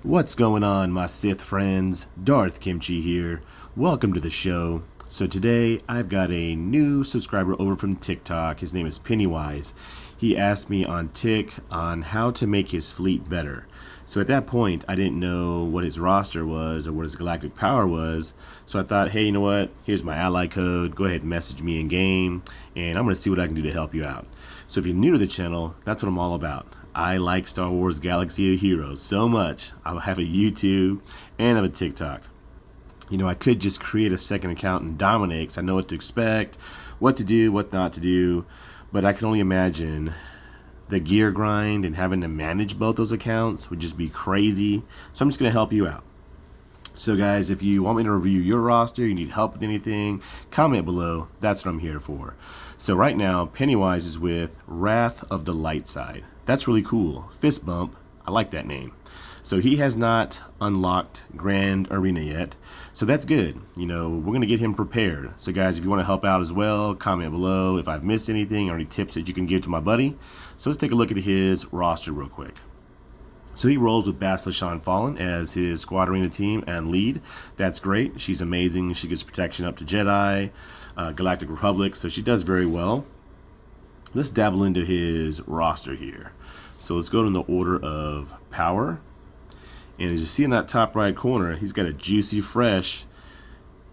What's going on, my Sith friends? Darth KIMCHI here. Welcome to the show. So today I've got a new subscriber over from TikTok. His name is PENNYWISE. He asked me on Tik on how to make his fleet better. So at that point I didn't know what his roster was or what his galactic power was. So I thought, hey, you know what? Here's my ally code. Go ahead and message me in game and I'm going to see what I can do to help you out. So if you're new to the channel, that's what I'm all about. I like Star Wars Galaxy of Heroes so much. I have a YouTube and I have a TikTok. You know, I could just create a second account and dominate because I know what to expect, what to do, what not to do. But I can only imagine the gear grind and having to manage both those accounts would just be crazy. So I'm just going to help you out. So guys, if you want me to review your roster, you need help with anything, comment below. That's what I'm here for. So right now, PENNYWISE is with Wrath of the Light Side. That's really cool. Fist bump. I like that name. So he has not unlocked Grand Arena yet. So that's good. You know, we're going to get him prepared. So guys, if you want to help out as well, comment below if I've missed anything or any tips that you can give to my buddy. So let's take a look at his roster real quick. So he rolls with Bastila Fallen as his squad arena team and lead. That's great. She's amazing. She gives protection up to Jedi, Galactic Republic, so she does very well. Let's dabble into his roster here. So let's go in the order of power. And as you see in that top right corner, he's got a juicy, fresh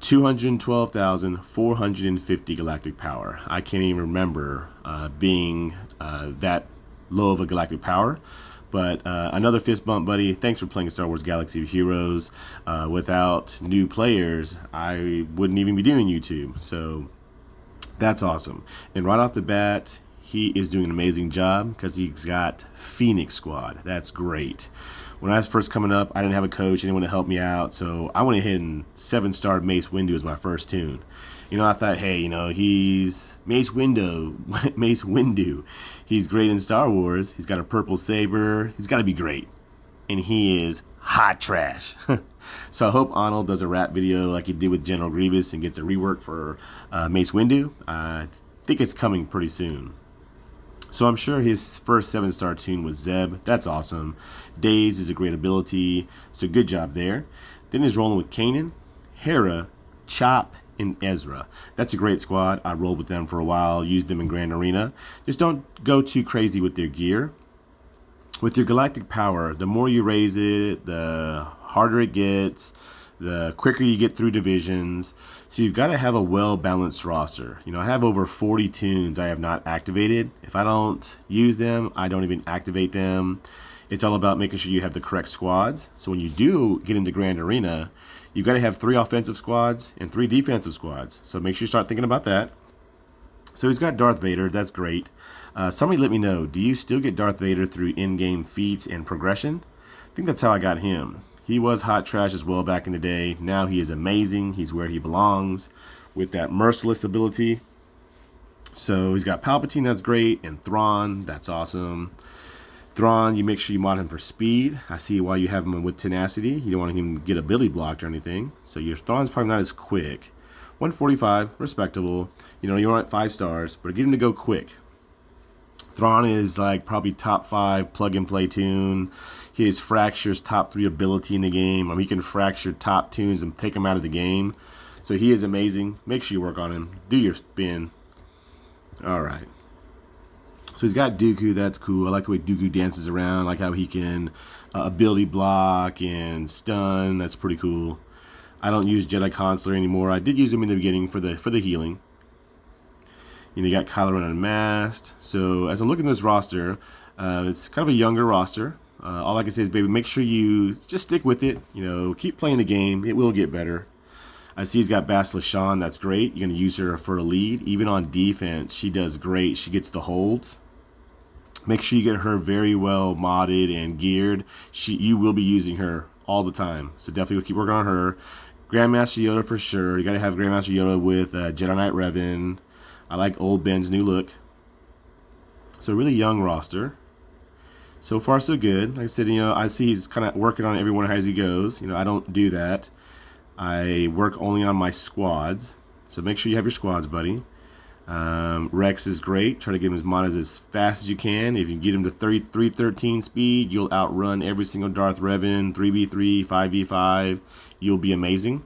212,450 galactic power. I can't even remember being that low of a galactic power. But another fist bump, buddy. Thanks for playing Star Wars Galaxy of Heroes. Without new players, I wouldn't even be doing YouTube. So that's awesome. And right off the bat, he is doing an amazing job because he's got Phoenix Squad. That's great. When I was first coming up, I didn't have a coach, anyone to help me out. So I went ahead and 7-star Mace Windu as my first tune. You know, I thought, hey, you know, he's Mace Windu. He's great in Star Wars. He's got a purple saber. He's got to be great. And he is hot trash. So I hope Arnold does a rap video like he did with General Grievous and gets a rework for Mace Windu. I think it's coming pretty soon. So I'm sure his first 7-star tune was Zeb. That's awesome. Daze is a great ability. So good job there. Then he's rolling with Kanan, Hera, Chop, and Ezra. That's a great squad. I rolled with them for a while, used them in Grand Arena. Just don't go too crazy with their gear. With your galactic power, the more you raise it, the harder it gets, the quicker you get through divisions. So you've got to have a well-balanced roster. You know, I have over 40 tunes I have not activated. If I don't use them, I don't even activate them. It's all about making sure you have the correct squads. So when you do get into Grand Arena, you've got to have 3 offensive squads and 3 defensive squads. So make sure you start thinking about that. So he's got Darth Vader. That's great. Somebody let me know, do you still get Darth Vader through in-game feats and progression? I think that's how I got him. He was hot trash as well back in the day. Now he is amazing. He's where he belongs with that merciless ability. So he's got Palpatine, that's great, and Thrawn, that's awesome. Thrawn, you make sure you mod him for speed. I see why you have him with tenacity. You don't want him to get ability blocked or anything. So your Thrawn's probably not as quick. 145, respectable. You know, you're at 5 stars, but get him to go quick. Thrawn is like probably top 5 plug-and-play tune. His Fracture's top 3 ability in the game. I mean, he can fracture top tunes and take them out of the game. So he is amazing. Make sure you work on him. Do your spin. All right. So he's got Dooku. That's cool. I like the way Dooku dances around. I like how he can ability block and stun. That's pretty cool. I don't use Jedi Consular anymore. I did use him in the beginning for the healing. You know, you got Kylo Ren unmasked. So as I'm looking at this roster, it's kind of a younger roster. All I can say is, baby, make sure you just stick with it. You know, keep playing the game. It will get better. I see he's got Bastila. That's great. You're going to use her for a lead. Even on defense, she does great. She gets the holds. Make sure you get her very well modded and geared. You will be using her all the time. So definitely keep working on her. Grandmaster Yoda for sure. You got to have Grandmaster Yoda with Jedi Knight Revan. I like old Ben's new look. So really young roster. So far so good. Like I said, you know, I see he's kind of working on everyone as he goes. You know, I don't do that. I work only on my squads. So make sure you have your squads, buddy. Rex is great. Try to get him his mods as fast as you can. If you can get him to 313 speed, you'll outrun every single Darth Revan, 3v3, 5v5. You'll be amazing.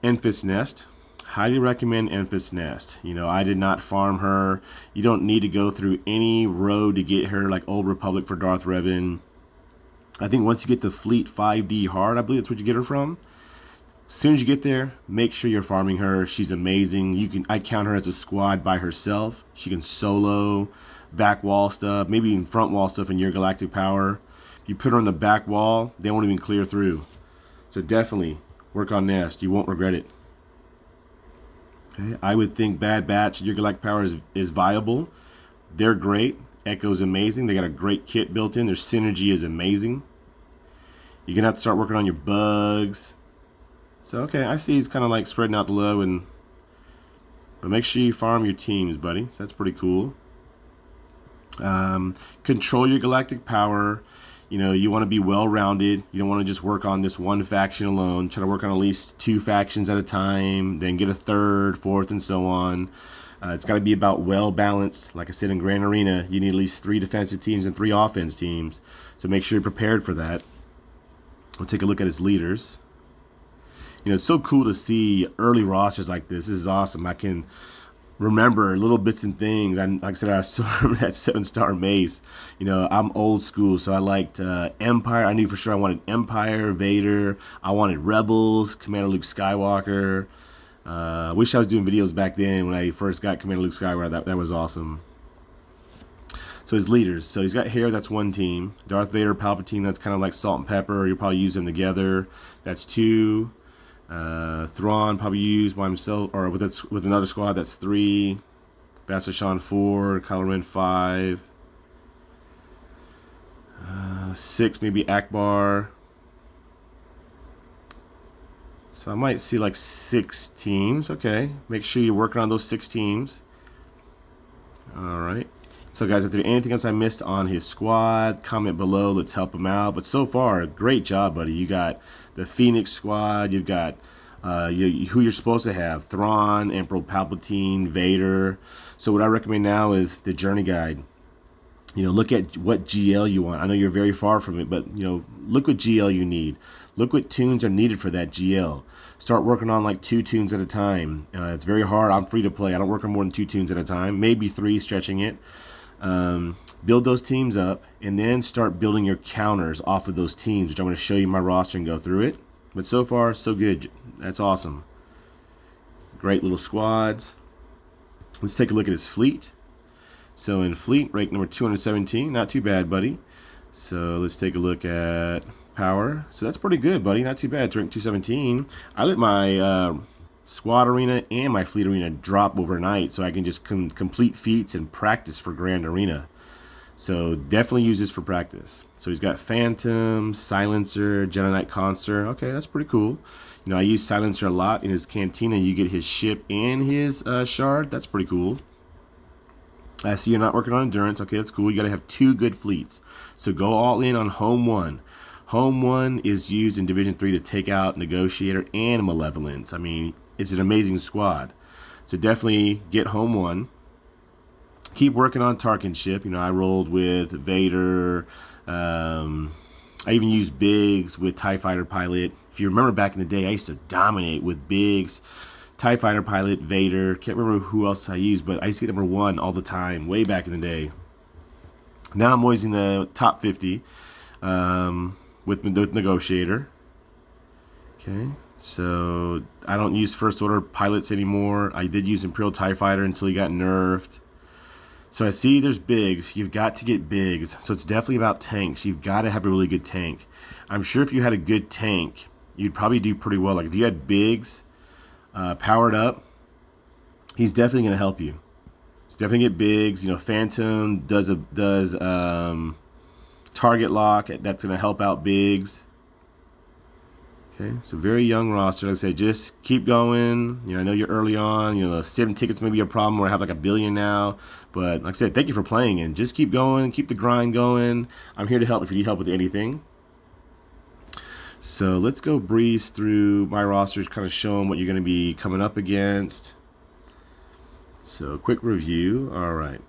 Enfys Nest. Highly recommend Enfys Nest. You know, I did not farm her. You don't need to go through any road to get her like Old Republic for Darth Revan. I think once you get the Fleet 5D hard, I believe that's what you get her from. As soon as you get there, make sure you're farming her. She's amazing. I count her as a squad by herself. She can solo, back wall stuff, maybe even front wall stuff in your galactic power. If you put her on the back wall, they won't even clear through. So definitely work on Nest. You won't regret it. Okay. I would think Bad Batch, your galactic power is viable. They're great. Echo's amazing. They got a great kit built in. Their synergy is amazing. You're gonna have to start working on your bugs. So okay, I see he's kind of like spreading out the love, but make sure you farm your teams, buddy. So that's pretty cool. Control your galactic power. You know, you want to be well-rounded. You don't want to just work on this one faction alone. Try to work on at least 2 factions at a time, then get a 3rd, 4th, and so on. It's got to be about well-balanced. Like I said, in Grand Arena, you need at least 3 defensive teams and 3 offense teams. So make sure you're prepared for that. We'll take a look at his leaders. You know, it's so cool to see early rosters like this. This is awesome. I can remember little bits and things. Like I said, I saw that 7-star mace. You know, I'm old school, so I liked Empire. I knew for sure I wanted Empire, Vader. I wanted Rebels, Commander Luke Skywalker. Wish I was doing videos back then when I first got Commander Luke Skywalker. That was awesome. So his leaders. So he's got Hair, that's 1 team. Darth Vader, Palpatine, that's kind of like salt and pepper. You'll probably use them together. That's 2. Thrawn probably used by himself or with another squad. That's 3. Bastard 4. Kylo Ren 5. 6 maybe Akbar. So I might see like 6 teams. Okay, make sure you're working on those 6 teams. All right. So guys, if there's anything else I missed on his squad, comment below. Let's help him out. But so far, great job, buddy. You got the Phoenix squad. You've got who you're supposed to have: Thrawn, Emperor Palpatine, Vader. So what I recommend now is the journey guide. You know, look at what GL you want. I know you're very far from it, but you know, look what GL you need. Look what tunes are needed for that GL. Start working on like 2 tunes at a time. It's very hard. I'm free to play. I don't work on more than 2 tunes at a time. Maybe 3, stretching it. Build those teams up, and then start building your counters off of those teams, which I'm going to show you my roster and go through it. But so far, so good. That's awesome. Great little squads. Let's take a look at his fleet. So in fleet, rank number 217. Not too bad, buddy. So let's take a look at power. So that's pretty good, buddy. Not too bad to rank 217. I let my squad arena and my fleet arena drop overnight so I can just complete feats and practice for Grand Arena. So definitely use this for practice. So he's got Phantom, Silencer, Jedi Knight Consort. Okay, that's pretty cool. You know, I use Silencer a lot in his Cantina. You get his ship and his shard. That's pretty cool. I see you're not working on endurance. Okay, that's cool. You got to have 2 good fleets. So go all in on Home 1. Home 1 is used in Division 3 to take out Negotiator and Malevolence. I mean, it's an amazing squad. So definitely get Home 1. Keep working on Tarkin ship. You know, I rolled with Vader. I even used Biggs with TIE Fighter Pilot. If you remember back in the day, I used to dominate with Biggs, TIE Fighter Pilot, Vader. Can't remember who else I used, but I used to get number 1 all the time, way back in the day. Now I'm always in the top 50 with Negotiator. Okay, so I don't use First Order pilots anymore. I did use Imperial TIE Fighter until he got nerfed. So I see there's Biggs. You've got to get Biggs. So it's definitely about tanks. You've got to have a really good tank. I'm sure if you had a good tank, you'd probably do pretty well. Like if you had Biggs powered up, he's definitely going to help you. So definitely get Biggs. You know, Phantom does target lock. That's going to help out Biggs. Okay, so very young roster. Like I said, just keep going. You know, I know you're early on. You know, the sim tickets may be a problem where I have like 1 billion now. But like I said, thank you for playing and just keep going. Keep the grind going. I'm here to help if you need help with anything. So let's go breeze through my rosters, kind of show them what you're going to be coming up against. So quick review. All right.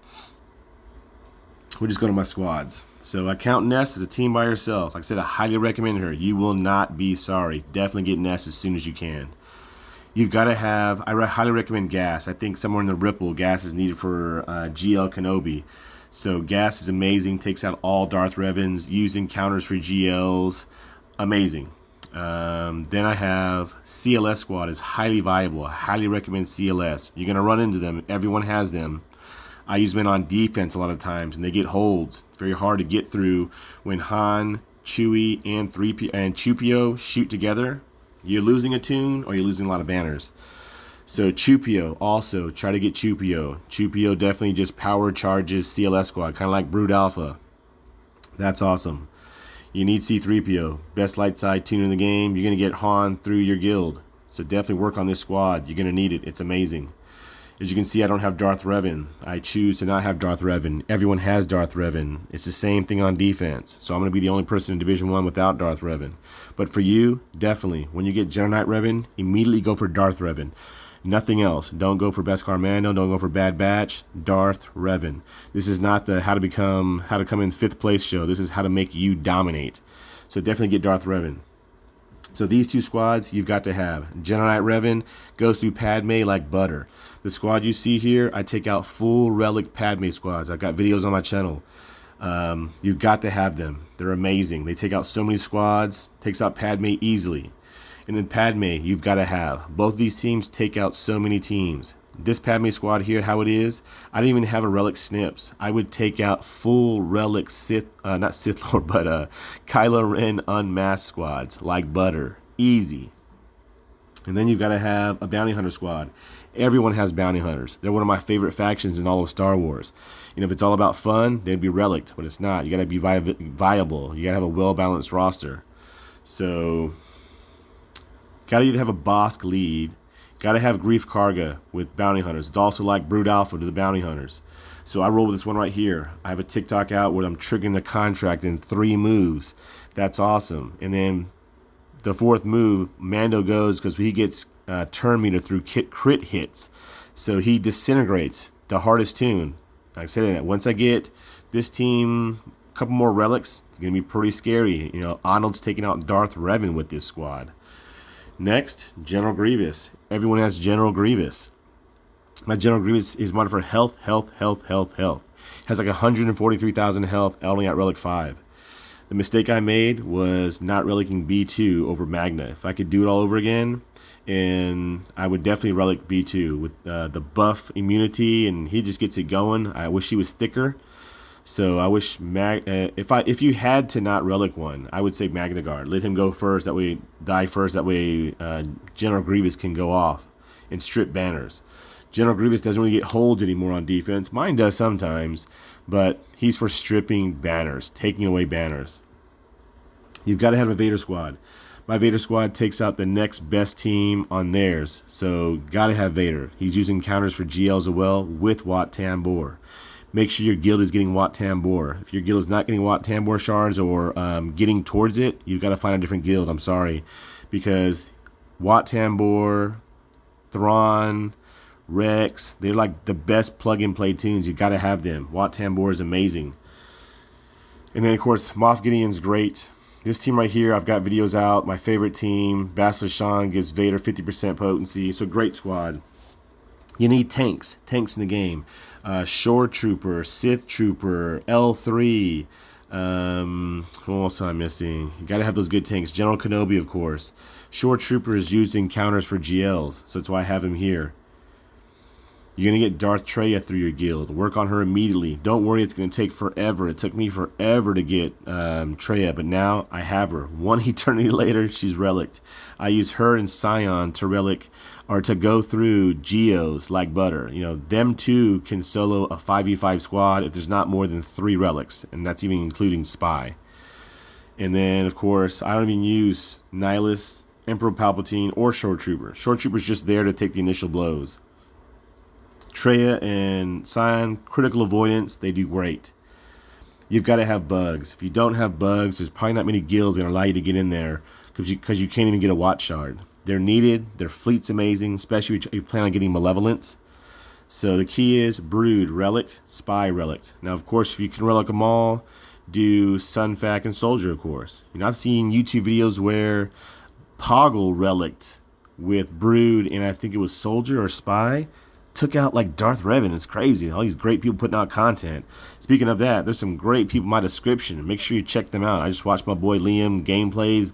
We'll just go to my squads. So I count Ness as a team by herself. Like I said, I highly recommend her. You will not be sorry. Definitely get Ness as soon as you can. You've got to have, I highly recommend Gas. I think somewhere in the Ripple, Gas is needed for GL Kenobi. So Gas is amazing. Takes out all Darth Revans, using counters for GLs. Amazing. Then I have CLS squad is highly viable. I highly recommend CLS. You're going to run into them. Everyone has them. I use them on defense a lot of times, and they get holds. It's very hard to get through when Han, Chewie, and Chewpio shoot together. You're losing a tune, or you're losing a lot of banners. So Chewpio, also try to get Chewpio. Chewpio definitely just power charges CLS squad, kind of like Brood Alpha. That's awesome. You need C-3PO, best light side tune in the game. You're going to get Han through your guild. So definitely work on this squad. You're going to need it. It's amazing. As you can see, I don't have Darth Revan. I choose to not have Darth Revan. Everyone has Darth Revan. It's the same thing on defense. So I'm going to be the only person in Division 1 without Darth Revan. But for you, definitely, when you get Jedi Knight Revan, immediately go for Darth Revan. Nothing else. Don't go for Beskar Mando. Don't go for Bad Batch. Darth Revan. This is not the how to come in 5th place show. This is how to make you dominate. So definitely get Darth Revan. So these two squads you've got to have. Jedi Knight Revan goes through Padme like butter. The squad you see here, I take out full relic Padme squads. I've got videos on my channel. You've got to have them. They're amazing. They take out so many squads. Takes out Padme easily. And then Padme, you've got to have. Both these teams take out so many teams. This Padme squad here, how it is, I didn't even have a relic snips. I would take out full relic not Sith Lord, but Kylo Ren unmasked squads like butter. Easy. And then you've got to have a bounty hunter squad. Everyone has bounty hunters. They're one of my favorite factions in all of Star Wars. You know, if it's all about fun, they'd be relicked, but it's not. You got to be viable. You got to have a well-balanced roster. So, got to either have a Bosk lead. Got to have Grief Karga with bounty hunters. It's also like Brood Alpha to the bounty hunters. So I roll with this one right here. I have a TikTok out where I'm triggering the contract in 3 moves. That's awesome. And then the 4th move, Mando goes because he gets turn meter through crit hits. So he disintegrates the hardest tune. Like I said, once I get this team a couple more relics, it's going to be pretty scary. You know, Arnold's taking out Darth Revan with this squad. Next, General Grievous. Everyone has General Grievous. My General Grievous is modded for health. Has like 143,000 health, only at Relic 5. The mistake I made was not relicking B2 over Magna. If I could do it all over again, and I would definitely relic B2 with the buff immunity, and he just gets it going. I wish he was thicker. So I wish if you had to not relic one, I would say Magna Guard. Let him go first. That way, die first. That way, General Grievous can go off and strip banners. General Grievous doesn't really get holds anymore on defense. Mine does sometimes, but he's for stripping banners, taking away banners. You've got to have a Vader squad. My Vader squad takes out the next best team on theirs. So got to have Vader. He's using counters for GLs as well with Wat Tambor. Make sure your guild is getting Wat Tambor. If your guild is not getting Wat Tambor shards or getting towards it, you've got to find a different guild. I'm sorry. Because Wat Tambor, Thrawn, Rex, they're like the best plug-and-play tunes. You've got to have them. Wat Tambor is amazing. And then, of course, Moff Gideon's great. This team right here, I've got videos out. My favorite team. Bastila Shan gives Vader 50% potency. So great squad. You need tanks in the game. Shore Trooper, Sith Trooper, L3. Who else am I missing? You got to have those good tanks. General Kenobi, of course. Shore Trooper is used in counters for GLs, so that's why I have him here. You're going to get Darth Traya through your guild. Work on her immediately. Don't worry, it's going to take forever. It took me forever to get Traya, but now I have her. 1 eternity later, she's relicked. I use her and Scion to relic or to go through Geos like butter. You know, them two can solo a 5v5 squad if there's not more than 3 relics, and that's even including Spy. And then, of course, I don't even use Nihilus, Emperor Palpatine, or Shore Trooper. Shore Trooper's just there to take the initial blows. Traya and Scion, critical avoidance, they do great. You've got to have bugs. If you don't have bugs, there's probably not many guilds that allow you to get in there because you can't even get a Watch Shard. They're needed. Their fleet's amazing, especially if you plan on getting Malevolence. So the key is Brood Relic, Spy Relic. Now, of course, if you can relic them all, do Sunfac and Soldier, of course. You know, I've seen YouTube videos where Poggle relicked with Brood, and I think it was Soldier or Spy, took out like Darth Revan. It's crazy. All these great people putting out content. Speaking of that, there's some great people in my description. Make sure you check them out. I just watched my boy Liam gameplays,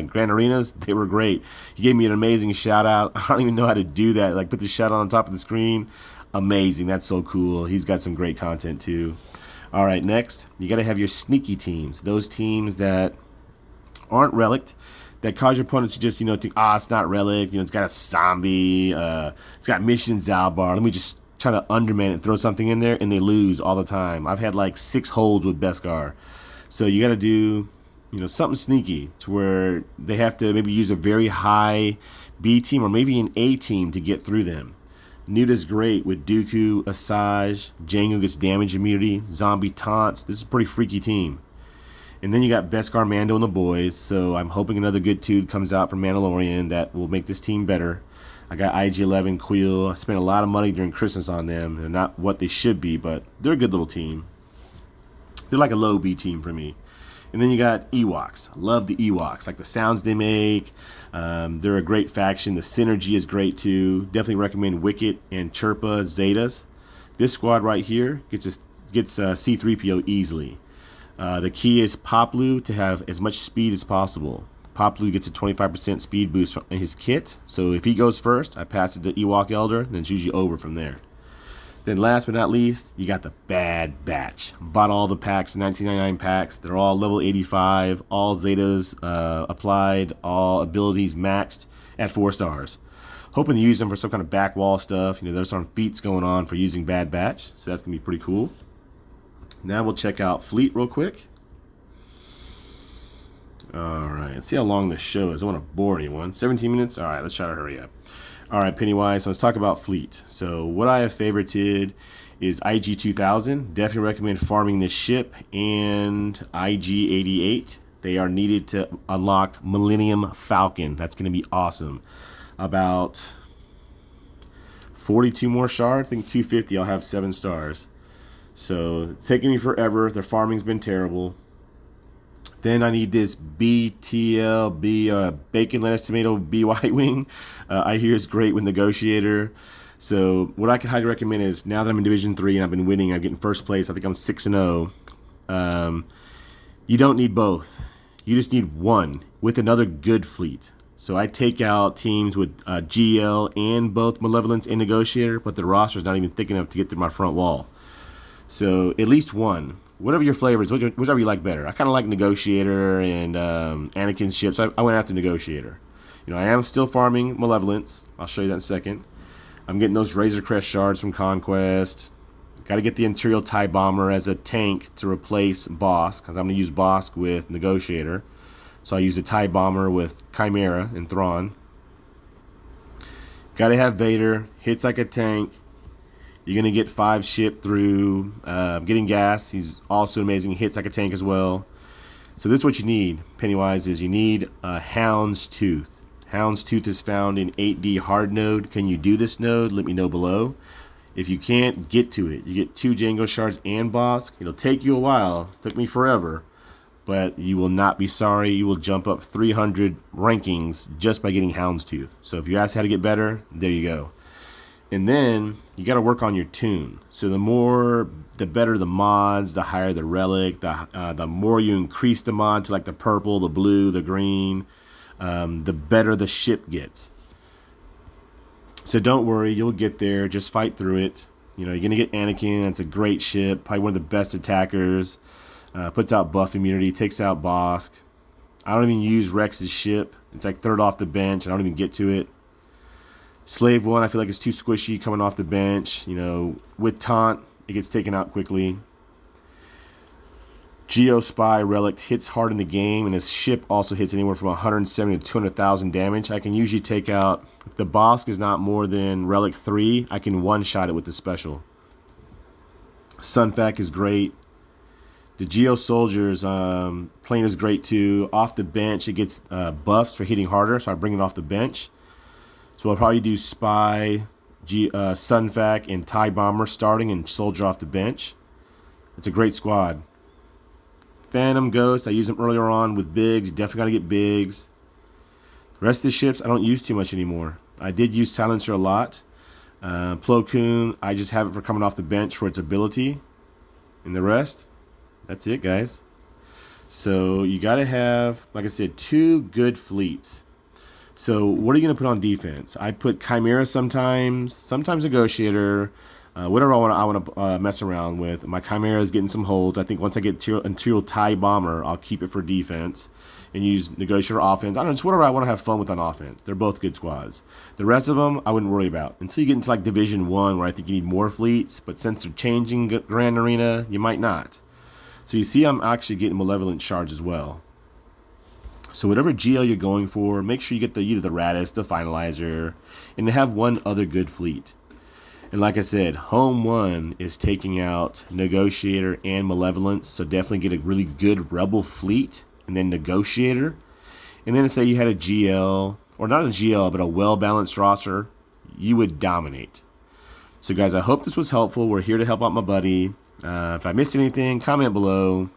Grand Arenas. They were great. He gave me an amazing shout out. I don't even know how to do that. Like put the shout out on top of the screen. Amazing. That's so cool. He's got some great content too. All right, next, you got to have your sneaky teams. Those teams that aren't relicked, that cause your opponents to just, you know, think, it's not relic, you know, it's got a zombie, it's got mission Zalbar. Let me just try to underman it, throw something in there, and they lose all the time. I've had like 6 holds with Beskar. So you got to do, you know, something sneaky to where they have to maybe use a very high B team or maybe an A team to get through them. Nuta's great with Dooku, Asajj, Jango gets damage immunity, zombie taunts. This is a pretty freaky team. And then you got Beskar, Mando, and the boys. So I'm hoping another good dude comes out from Mandalorian that will make this team better. I got IG-11, Quill. I spent a lot of money during Christmas on them. They're not what they should be, but they're a good little team. They're like a low B team for me. And then you got Ewoks. I love the Ewoks. Like the sounds they make. They're a great faction. The synergy is great too. Definitely recommend Wicket and Chirpa Zetas. This squad right here gets C-3PO easily. The key is Poplu to have as much speed as possible. Poplu gets a 25% speed boost in his kit. So if he goes first, I pass it to Ewok Elder, and it's usually over from there. Then last but not least, you got the Bad Batch. Bought all the packs, 1999 packs. They're all level 85, all Zetas applied, all abilities maxed at 4 stars. Hoping to use them for some kind of back wall stuff. You know, there's some feats going on for using Bad Batch, so that's going to be pretty cool. Now we'll check out Fleet real quick. Alright, let's see how long this show is. I don't want to bore anyone. 17 minutes? Alright, let's try to hurry up. Alright, Pennywise, so let's talk about Fleet. So what I have favorited is IG-2000. Definitely recommend farming this ship, and IG-88. They are needed to unlock Millennium Falcon. That's going to be awesome. About 42 more shards. I think 250 I'll have 7 stars. So it's taking me forever. Their farming's been terrible. Then I need this BTL, Bacon, Lettuce, Tomato, B White Wing. I hear it's great with Negotiator. So what I can highly recommend is, now that I'm in Division 3 and I've been winning, I'm getting first place. I think I'm 6-0. You don't need both. You just need one with another good fleet. So I take out teams with GL and both Malevolence and Negotiator, but the roster's not even thick enough to get through my front wall. So at least one. Whatever your flavors, whichever you like better. I kind of like Negotiator and Anakin's ship, so I went after Negotiator. You know, I am still farming Malevolence. I'll show you that in a second. I'm getting those Razor Crest shards from Conquest. Got to get the Imperial TIE Bomber as a tank to replace Bosk, because I'm going to use Bosk with Negotiator. So I use a TIE Bomber with Chimera and Thrawn. Got to have Vader. Hits like a tank. You're going to get 5 ship through getting gas. He's also amazing. He hits like a tank as well. So this is what you need, Pennywise, is you need a Houndstooth. Houndstooth is found in 8D hard node. Can you do this node? Let me know below. If you can't, get to it. You get 2 Jango shards and Bosk. It'll take you a while. It took me forever. But you will not be sorry. You will jump up 300 rankings just by getting Houndstooth. So if you ask how to get better, there you go. And then you got to work on your tune. So the better the mods, the higher the relic, the more you increase the mod to like the purple, the blue, the green, the better the ship gets. So don't worry, you'll get there. Just fight through it. You know, you're gonna get Anakin. It's a great ship, probably one of the best attackers. Puts out buff immunity, takes out Bosk. I don't even use Rex's ship. It's like 3rd off the bench. I don't even get to it. Slave 1, I feel like it's too squishy coming off the bench. You know, with Taunt, it gets taken out quickly. Geospy Relic hits hard in the game, and his ship also hits anywhere from 170 to 200,000 damage. I can usually take out, if the Bosk is not more than Relic 3, I can one-shot it with the special. Sunfac is great. The Geo Soldiers plane is great too. Off the bench, it gets buffs for hitting harder, so I bring it off the bench. So I'll probably do Spy, Sunfac, and TIE Bomber starting and Soldier off the bench. It's a great squad. Phantom, Ghost, I used them earlier on with Bigs. You definitely got to get Bigs. The rest of the ships I don't use too much anymore. I did use Silencer a lot. Plo Koon, I just have it for coming off the bench for its ability. And the rest, that's it, guys. So you got to have, like I said, 2 good fleets. So what are you going to put on defense? I put Chimera sometimes Negotiator, whatever I want to mess around with. My Chimera is getting some holds. I think once I get Imperial TIE Bomber, I'll keep it for defense and use Negotiator offense. I don't know, it's whatever I want to have fun with on offense. They're both good squads. The rest of them, I wouldn't worry about until you get into like Division 1, where I think you need more fleets. But since they're changing Grand Arena, you might not. So you see I'm actually getting Malevolent Shards as well. So whatever GL you're going for, make sure you get either the Radis, the Finalizer, and to have one other good fleet. And like I said, Home 1 is taking out Negotiator and Malevolence, so definitely get a really good Rebel fleet, and then Negotiator. And then say you had a GL, or not a GL, but a well-balanced roster, you would dominate. So guys, I hope this was helpful. We're here to help out my buddy. If I missed anything, comment below.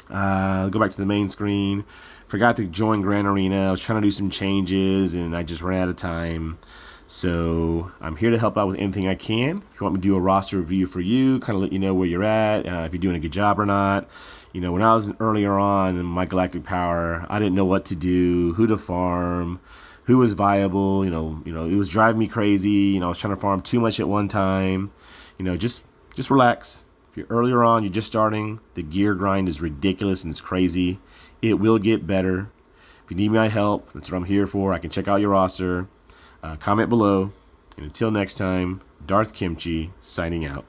Go back to the main screen. Forgot to join Grand Arena. I was trying to do some changes and I just ran out of time. So I'm here to help out with anything I can. If you want me to do a roster review for you, kind of let you know where you're at, if you're doing a good job or not. You know, when I was earlier on in my Galactic Power, I didn't know what to do, who to farm, who was viable. You know, it was driving me crazy. You know, I was trying to farm too much at one time. You know, just relax. If you're earlier on, you're just starting, the gear grind is ridiculous and it's crazy. It will get better. If you need my help, that's what I'm here for. I can check out your roster. Comment below. And until next time, Darth KIMCHI signing out.